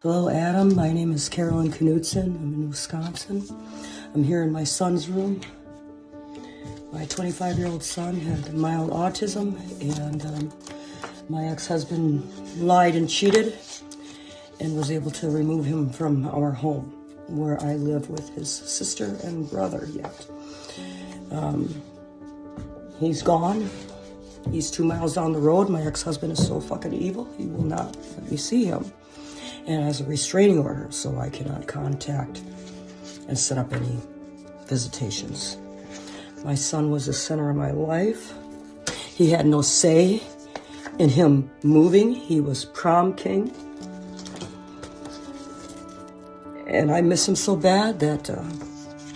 Hello, Adam. My name is Carolyn Knudsen. I'm in Wisconsin. I'm here in my son's room. My 25-year-old son had mild autism, and my ex-husband lied and cheated and was able to remove him from our home where I live with his sister and brother yet. He's gone. He's 2 miles down the road. My ex-husband is so fucking evil, he will not let me see him. And has a restraining order, so I cannot contact and set up any visitations. My son was the center of my life. He had no say in him moving. He was prom king. And I miss him so bad that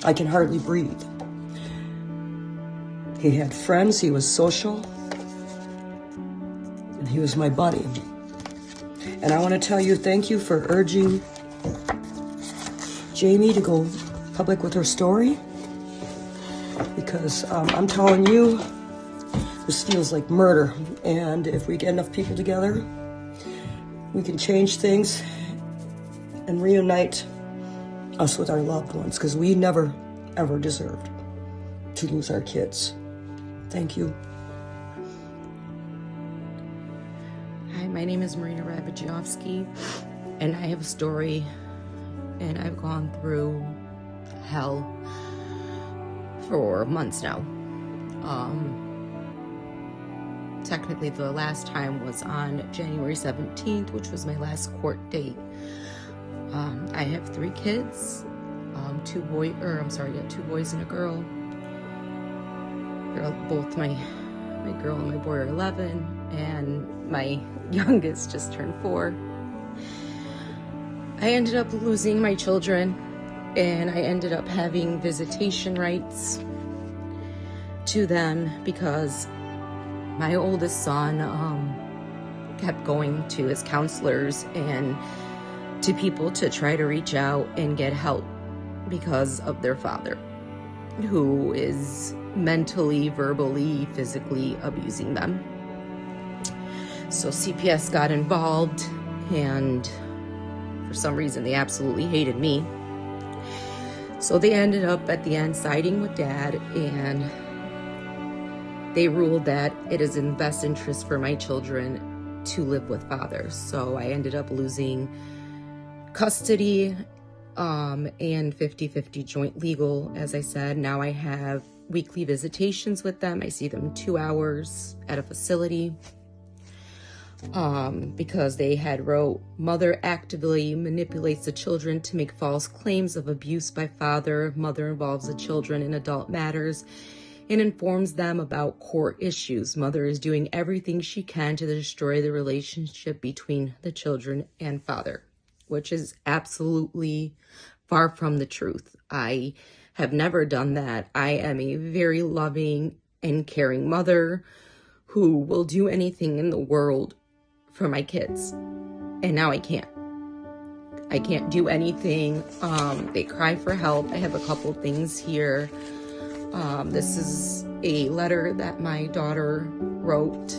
I can hardly breathe. He had friends, he was social, and he was my buddy. And I want to tell you, thank you for urging Jamie to go public with her story. Because I'm telling you, this feels like murder. And if we get enough people together, we can change things and reunite us with our loved ones. Because we never, ever deserved to lose our kids. Thank you. Hi, my name is Marina Rabajovsky, and I have a story, and I've gone through hell for months now. Technically, the last time was on January 17th, which was my last court date. I have 3 kids, 2 boys and a girl. Both my girl and my boy are 11, and my youngest just turned 4. I ended up losing my children, and I ended up having visitation rights to them because my oldest son kept going to his counselors and to people to try to reach out and get help because of their father, who is mentally, verbally, physically abusing them. So CPS got involved, and for some reason they absolutely hated me. So they ended up at the end siding with Dad, and they ruled that it is in the best interest for my children to live with Father. So I ended up losing custody and 50-50 joint legal. As I said, now I have weekly visitations with them. I see them 2 hours at a facility because they had wrote, "Mother actively manipulates the children to make false claims of abuse by father. Mother involves the children in adult matters and informs them about court issues. Mother is doing everything she can to destroy the relationship between the children and father," which is absolutely far from the truth. I have never done that. I am a very loving and caring mother who will do anything in the world for my kids. And now I can't. I can't do anything. They cry for help. I have a couple things here. This is a letter that my daughter wrote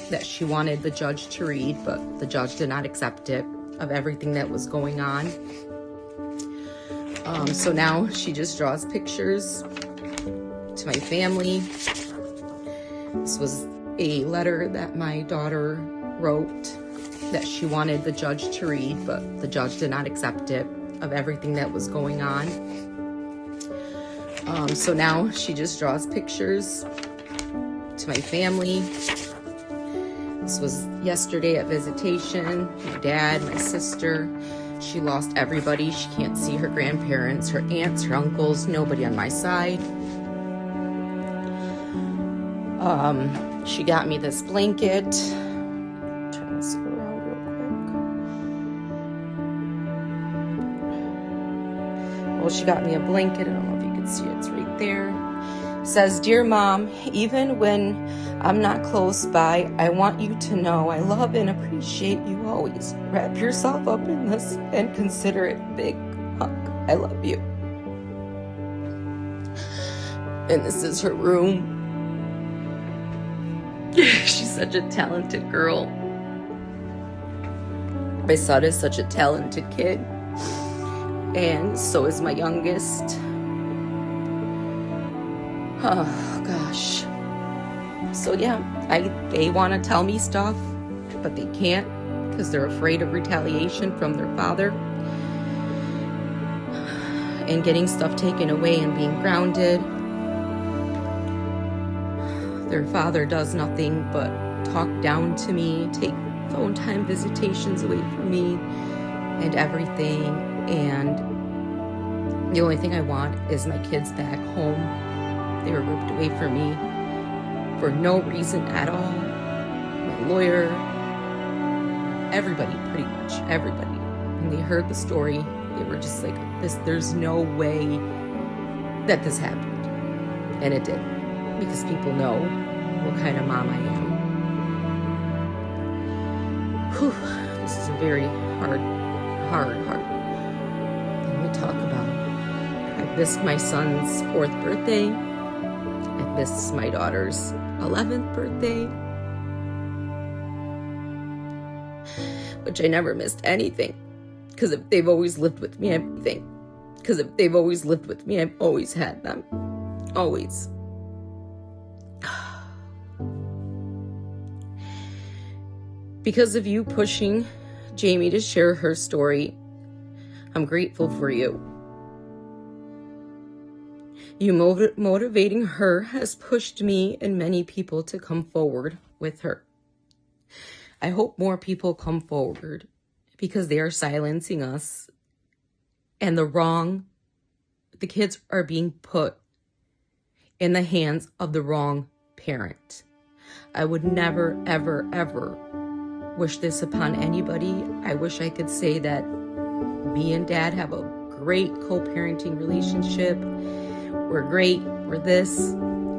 that she wanted the judge to read, but the judge did not accept it, of everything that was going on. So now she just draws pictures to my family. This was a letter that my daughter wrote that she wanted the judge to read, but the judge did not accept it, of everything that was going on. So now she just draws pictures to my family. This was yesterday at visitation. My dad, my sister. She lost everybody. She can't see her grandparents, her aunts, her uncles, nobody on my side. She got me this blanket. Turn this around real quick. Well, she got me a blanket. I don't know if you can see it. It's right there. It says, "Dear Mom, even when I'm not close by, I want you to know I love and appreciate you always. Wrap yourself up in this and consider it a big hug. I love you." And this is her room. She's such a talented girl. My son is such a talented kid, and so is my youngest. Oh gosh. So yeah, they want to tell me stuff, but they can't because they're afraid of retaliation from their father and getting stuff taken away and being grounded. Their father does nothing but talk down to me, take phone time visitations away from me and everything. And the only thing I want is my kids back home. They were ripped away from me for no reason at all. My lawyer, everybody, pretty much everybody. When they heard the story, they were just like, there's no way that this happened. And it did, because people know what kind of mom I am. Whew, this is a very hard thing to talk about. I missed my son's 4th birthday. I missed my daughter's 11th birthday. Which I never missed anything. Because if they've always lived with me, everything. Because if they've always lived with me, I've always had them. Always. Because of you pushing Jamie to share her story, I'm grateful for you. You motivating her has pushed me and many people to come forward with her. I hope more people come forward because they are silencing us, and the kids are being put in the hands of the wrong parent. I would never, ever, ever wish this upon anybody. I wish I could say that me and Dad have a great co-parenting relationship. We're great. We're this.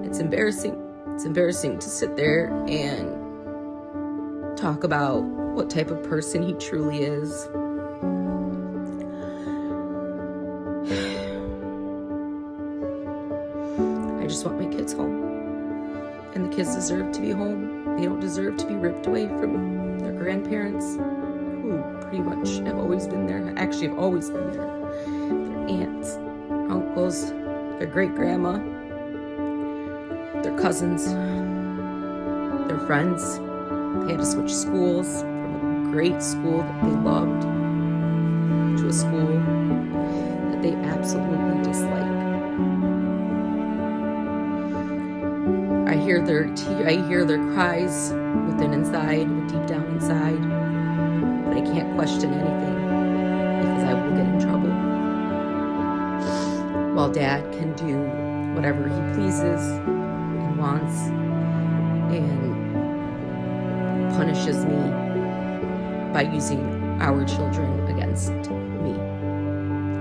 It's embarrassing. It's embarrassing to sit there and talk about what type of person he truly is. I just want my kids home. And the kids deserve to be home. They don't deserve to be ripped away from their grandparents, who pretty much have always been there. Actually, have always been there. Their aunts, uncles, their great-grandma, their cousins, their friends. They had to switch schools from a great school that they loved to a school that they absolutely dislike. I hear their cries within inside, deep down inside, but I can't question anything because I will get in trouble. While Dad can do whatever he pleases and wants and punishes me by using our children against me.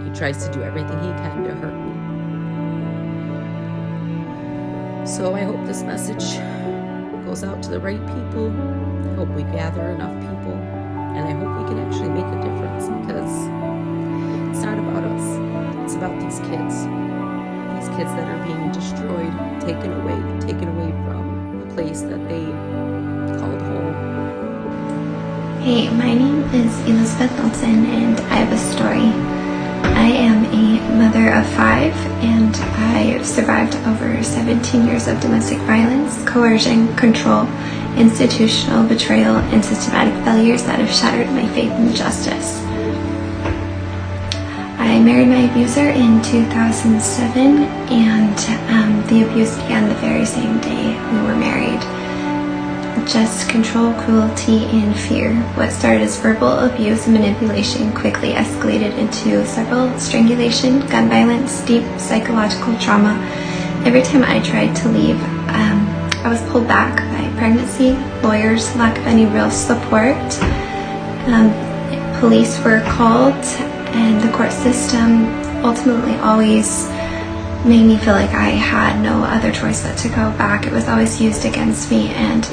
He tries to do everything he can to hurt me. So I hope this message goes out to the right people. I hope we gather enough people, and I hope we can actually make a difference, because it's not about us. It's about these kids. These kids that are being destroyed, taken away from the place that they called home. Hey, my name is Elizabeth Nelson, and I have a story. I am a mother of 5, and I survived over 17 years of domestic violence, coercion, control, institutional betrayal, and systematic failures that have shattered my faith in justice. I married my abuser in 2007, and the abuse began the very same day we were married. Just control, cruelty, and fear. What started as verbal abuse and manipulation quickly escalated into several strangulation, gun violence, deep psychological trauma. Every time I tried to leave, I was pulled back by pregnancy, lawyers, lack of any real support. Police were called, and the court system ultimately always made me feel like I had no other choice but to go back. It was always used against me, and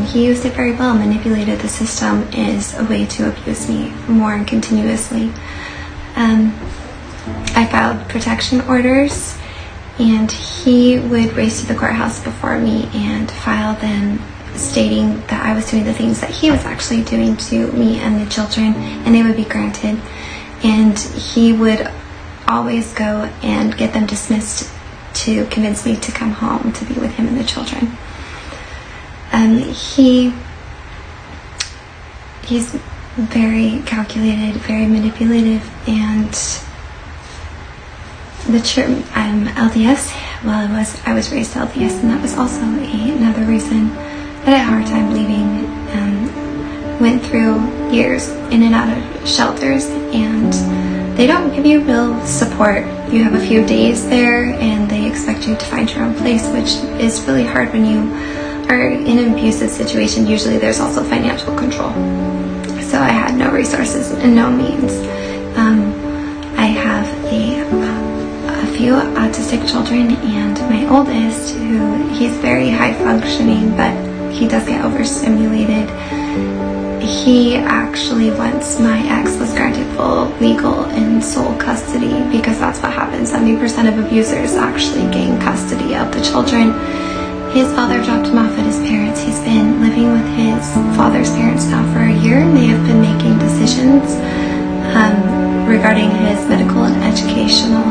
he used it very well, manipulated the system as a way to abuse me more and continuously. I filed protection orders, and he would race to the courthouse before me and file them stating that I was doing the things that he was actually doing to me and the children, and they would be granted. And he would always go and get them dismissed to convince me to come home to be with him and the children. He's very calculated, very manipulative, and the church, LDS. Well, I was raised LDS, and that was also another reason that I had a hard time leaving. Went through years in and out of shelters, and they don't give you real support. You have a few days there, and they expect you to find your own place, which is really hard when you are in an abusive situation. Usually there's also financial control. So I had no resources and no means. I have a few autistic children, and my oldest, he's very high functioning, but he does get overstimulated. He actually, once my ex was granted full legal and sole custody, because that's what happens, 70% of abusers actually gain custody of the children. His father dropped him off at his parents'. He's been living with his father's parents now for a year, and they have been making decisions regarding his medical and educational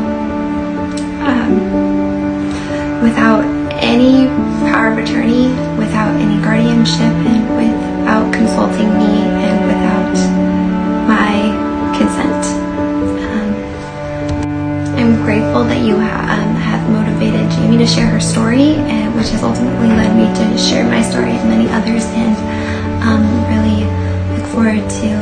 without any power of attorney, without any guardianship, and without consulting me, and without my consent. I'm grateful that you have motivated Jamie to share her story, which has ultimately led me to share my story and many others, and really look forward to